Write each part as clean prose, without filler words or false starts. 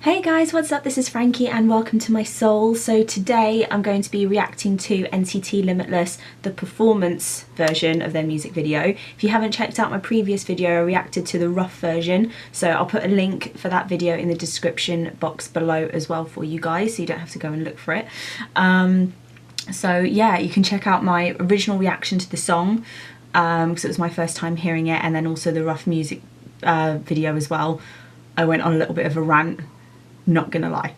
Hey guys, what's up? This is Frankie and welcome to my Seoul. So today I'm going to be reacting to NCT Limitless, the performance version of their music video. If you haven't checked out my previous video, I reacted to the rough version, so I'll put a link for that video in the description box below as well for you guys, so you don't have to go and look for it. So yeah, you can check out my original reaction to the song, because it was my first time hearing it, and then also the rough music video as well. I went on a little bit of a rant, not gonna lie.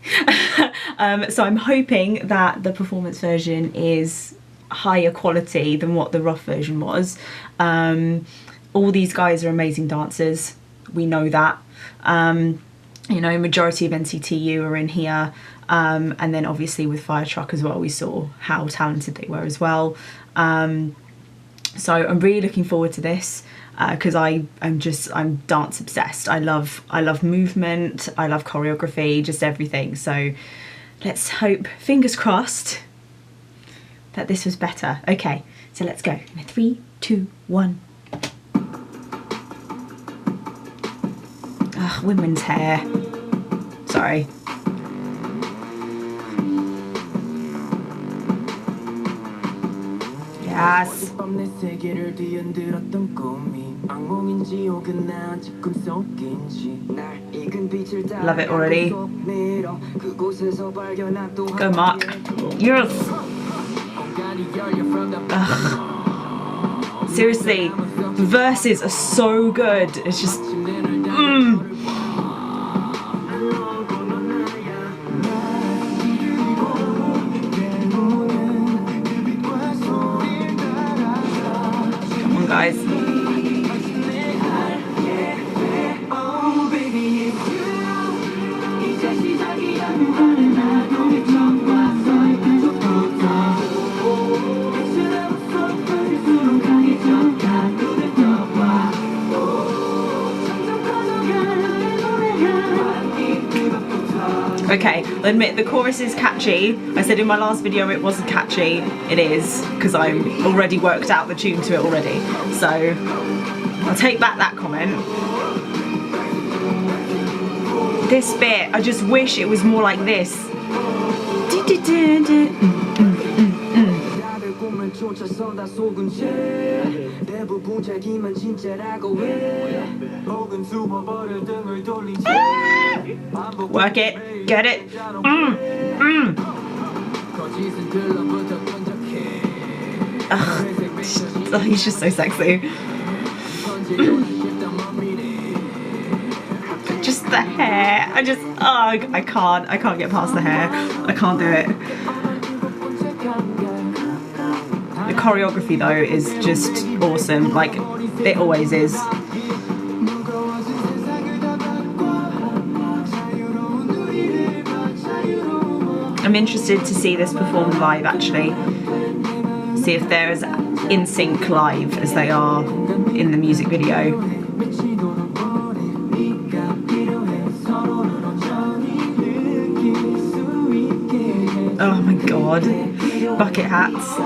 So I'm hoping that the performance version is higher quality than what the rough version was. All these guys are amazing dancers, we know that. You know, majority of NCTU are in here, and then obviously with Fire Truck as well, we saw how talented they were as well. So I'm really looking forward to this, because I'm dance obsessed. I love movement, I love choreography, just everything. So let's hope, fingers crossed, that this was better. Okay, so let's go. 3, 2, 1. Ugh, women's hair. Sorry. Yes. Love it already. Go Mark. Yes. Ugh. Seriously, the verses are so good. It's just guys. Okay, I'll admit the chorus is catchy. I said in my last video it wasn't catchy. It is, because I already worked out the tune to it already. So I'll take back that comment. This bit, I just wish it was more like this. Work it, get it. Oh, he's just so sexy. Just the hair. I can't get past the hair. I can't do it. The choreography though is just awesome, like it always is. I'm interested to see this performed live actually. See if they're as in sync live as they are in the music video. Oh my god. Bucket hats.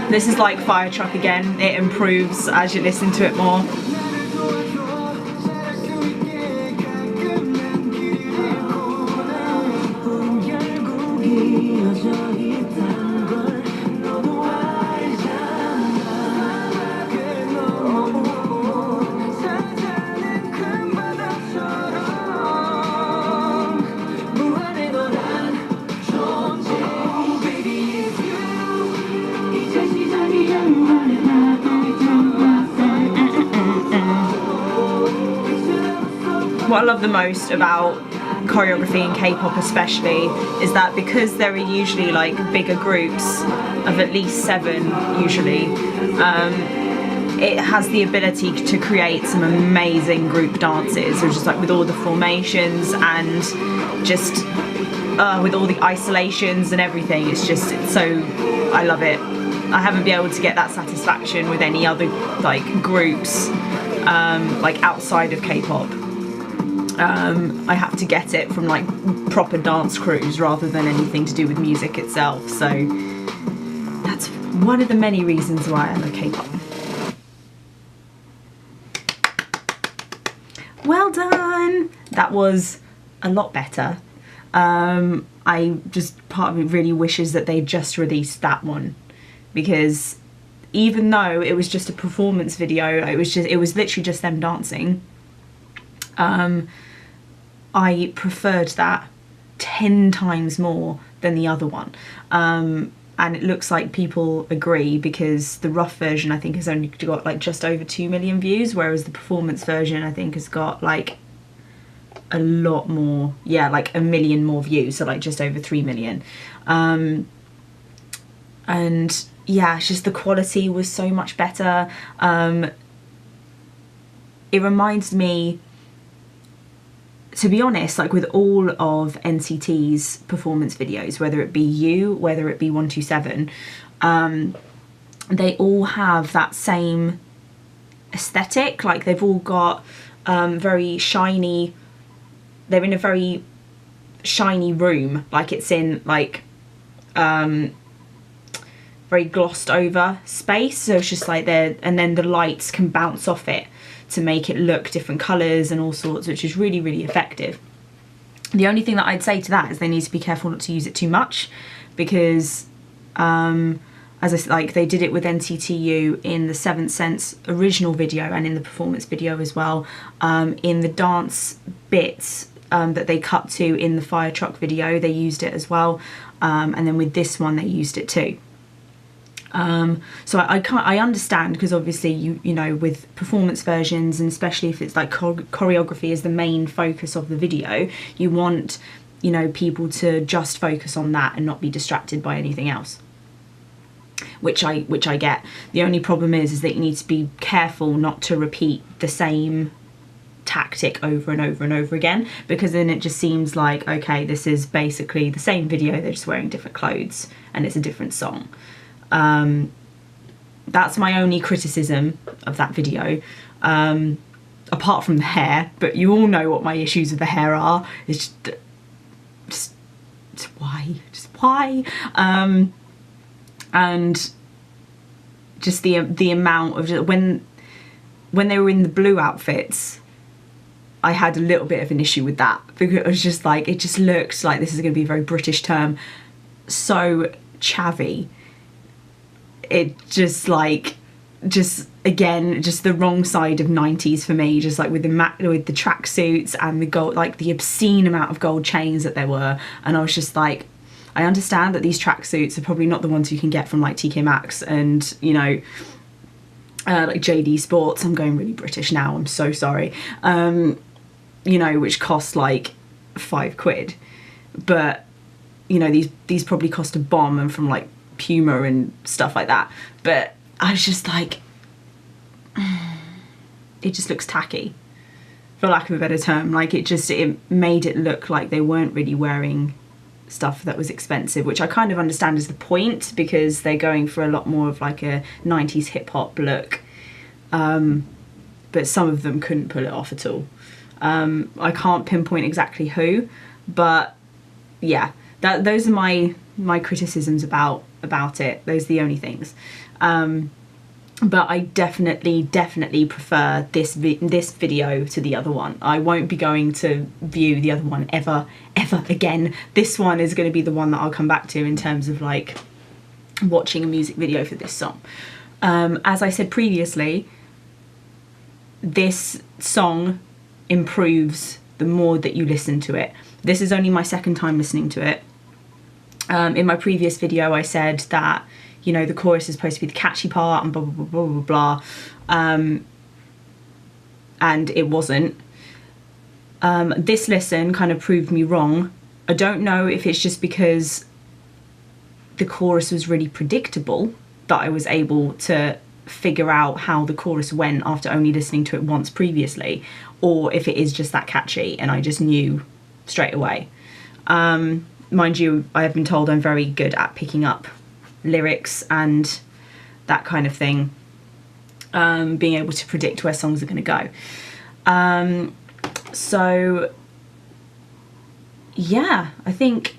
This is like Fire Truck again, it improves as you listen to it more. What I love the most about choreography in K-pop especially is that because there are usually like bigger groups of at least 7 usually, it has the ability to create some amazing group dances, so just like with all the formations and just with all the isolations and everything. It's so, I love it. I haven't been able to get that satisfaction with any other like groups like outside of K-pop. I have to get it from like proper dance crews rather than anything to do with music itself, so that's one of the many reasons why I love K-pop. Well done! That was a lot better. I just, part of me really wishes that they just released that one, because even though it was just a performance video, it was literally just them dancing, I preferred that 10 times more than the other one. And it looks like people agree, because the rough version I think has only got like just over 2 million views, whereas the performance version I think has got like a lot more, yeah, like 1 million more views, so like just over 3 million. And yeah, it's just the quality was so much better. It reminds me, to be honest, like with all of NCT's performance videos, whether it be You, whether it be 127, they all have that same aesthetic. Like they've all got very shiny, they're in a very shiny room, like it's in like very glossed over space, so it's just like there, and then the lights can bounce off it to make it look different colours and all sorts, which is really, really effective. The only thing that I'd say to that is they need to be careful not to use it too much, because as I said, like they did it with NCTU in the Seventh Sense original video and in the performance video as well, in the dance bits that they cut to in the fire truck video, they used it as well, and then with this one they used it too. So I understand, because obviously you know, with performance versions, and especially if it's like choreography is the main focus of the video, you want, you know, people to just focus on that and not be distracted by anything else, which I get. The only problem is that you need to be careful not to repeat the same tactic over and over and over again, because then it just seems like, okay, this is basically the same video, they're just wearing different clothes and it's a different song. That's my only criticism of that video, apart from the hair, but you all know what my issues with the hair are. It's just why? And just the amount of, when they were in the blue outfits, I had a little bit of an issue with that, because it was just like, it just looked like, this is going to be a very British term, so chavvy. It just like, again, just the wrong side of 90s for me, just like with the tracksuits and the gold, like the obscene amount of gold chains that there were. And I was just like, I understand that these tracksuits are probably not the ones you can get from like TK Maxx and, you know, like JD Sports. I'm going really British now, I'm so sorry. You know, which cost like £5. But, you know, these probably cost a bomb, and from like Puma and stuff like that. But I was just like, it just looks tacky, for lack of a better term. Like it made it look like they weren't really wearing stuff that was expensive, which I kind of understand is the point, because they're going for a lot more of like a 90s hip-hop look, but some of them couldn't pull it off at all. I can't pinpoint exactly who, but yeah, those are my criticisms about it. Those are the only things. But I definitely prefer this video to the other one. I won't be going to view the other one ever again. This one is going to be the one that I'll come back to in terms of like watching a music video for this song. As I said previously, this song improves the more that you listen to it. This is only my second time listening to it. In my previous video I said that, you know, the chorus is supposed to be the catchy part and blah blah blah blah blah, and it wasn't. This listen kind of proved me wrong. I don't know if it's just because the chorus was really predictable that I was able to figure out how the chorus went after only listening to it once previously, or if it is just that catchy and I just knew straight away. Mind you, I have been told I'm very good at picking up lyrics and that kind of thing, being able to predict where songs are going to go. So yeah, I think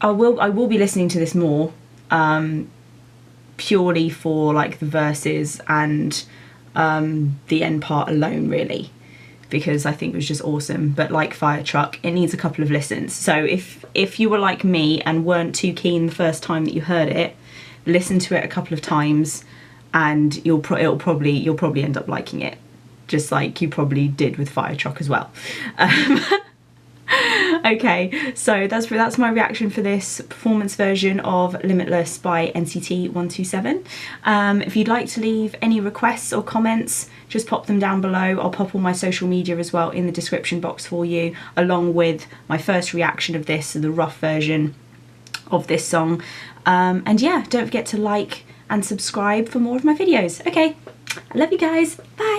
I will be listening to this more, purely for like the verses and the end part alone, really, because I think it was just awesome. But like Fire Truck, it needs a couple of listens. So if you were like me and weren't too keen the first time that you heard it, listen to it a couple of times, and you'll probably end up liking it, just like you probably did with Fire Truck as well. Okay, so that's my reaction for this performance version of Limitless by NCT127. If you'd like to leave any requests or comments, just pop them down below. I'll pop all my social media as well in the description box for you, along with my first reaction of this, the rough version of this song. And yeah, don't forget to like and subscribe for more of my videos. Okay, I love you guys. Bye.